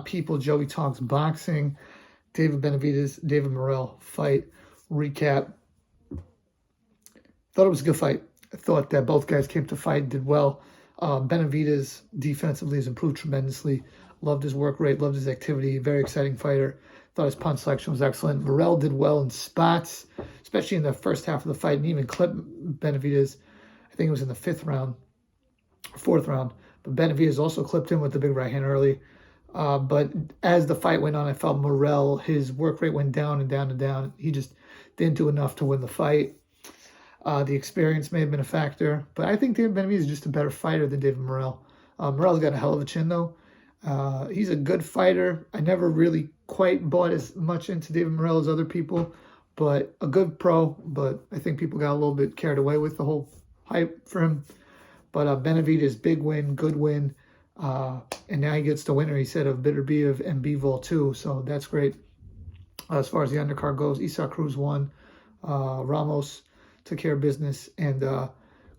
People, Joey Talks Boxing, David Benavidez, David Morrell fight recap. Thought it was a good fight. I thought that both guys came to fight, did well. Benavidez defensively has improved tremendously. Loved his work rate, loved his activity. Very exciting fighter. Thought his punch selection was excellent. Morrell did well in spots, especially in the first half of the fight, and even clipped Benavidez. I think it was in the fourth round. But Benavidez also clipped him with the big right hand early. But as the fight went on, I felt Morrell, his work rate went down and down and down. He just didn't do enough to win the fight. The experience may have been a factor, but I think David Benavidez is just a better fighter than David Morrell. Morrell's got a hell of a chin, though. He's a good fighter. I never really quite bought as much into David Morrell as other people, but a good pro. But I think people got a little bit carried away with the whole hype for him. But Benavidez, big win, good win. And now he gets the winner, he said, of Beterbiev and Bivol too. So that's great. As far as the undercard goes, Isaac Cruz won. Ramos took care of business. And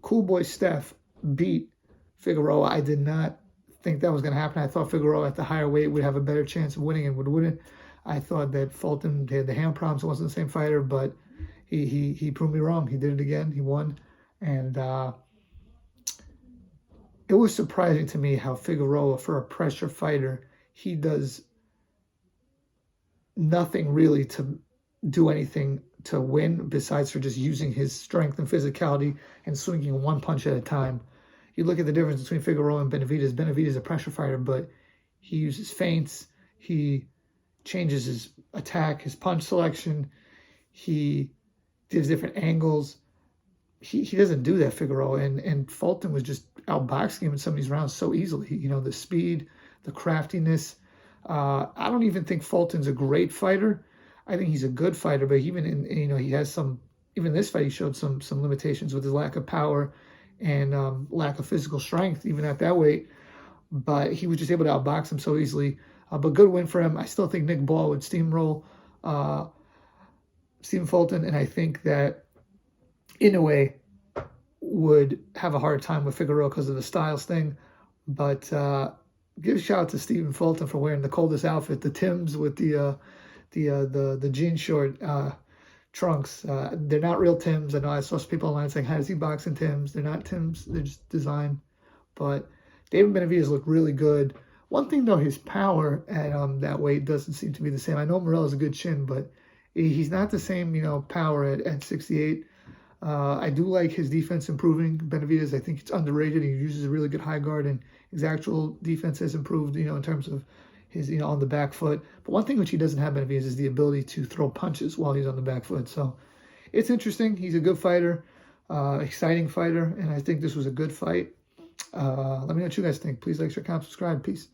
Cool Boy Steph beat Figueroa. I did not think that was going to happen. I thought Figueroa at the higher weight would have a better chance of winning and would win it. I thought that Fulton had the hand problems, wasn't the same fighter, but he proved me wrong. He did it again. He won. And it was surprising to me how Figueroa, for a pressure fighter, he does nothing really to do anything to win besides for just using his strength and physicality and swinging one punch at a time. You look at the difference between Figueroa and Benavidez. Benavidez is a pressure fighter, but he uses feints. He changes his attack, his punch selection. He gives different angles. He doesn't do that, Figueroa. And Fulton was just outboxing him in some of these rounds so easily. You know, the speed, the craftiness. I don't even think Fulton's a great fighter. I think he's a good fighter, but even he has some, even this fight, he showed some limitations with his lack of power and lack of physical strength, even at that weight. But he was just able to outbox him so easily. But good win for him. I still think Nick Ball would steamroll Stephen Fulton, and I think that Inoue would have a hard time with Figueroa because of the styles thing. But give a shout out to Stephen Fulton for wearing the coldest outfit, the Timbs with the jean short trunks. They're not real Timbs. I know I saw some people online saying, how does he box in Timbs? They're not Timbs. They're just designed. But David Benavidez looked really good. One thing, though, his power at that weight doesn't seem to be the same. I know Morrell has a good chin, but he's not the same, power at 68. I do like his defense improving. Benavidez, I think it's underrated. He uses a really good high guard, and his actual defense has improved, in terms of his, on the back foot. But one thing which he doesn't have, Benavidez, is the ability to throw punches while he's on the back foot. So it's interesting. He's a good fighter, exciting fighter, and I think this was a good fight. Let me know what you guys think. Please like, share, comment, subscribe. Peace.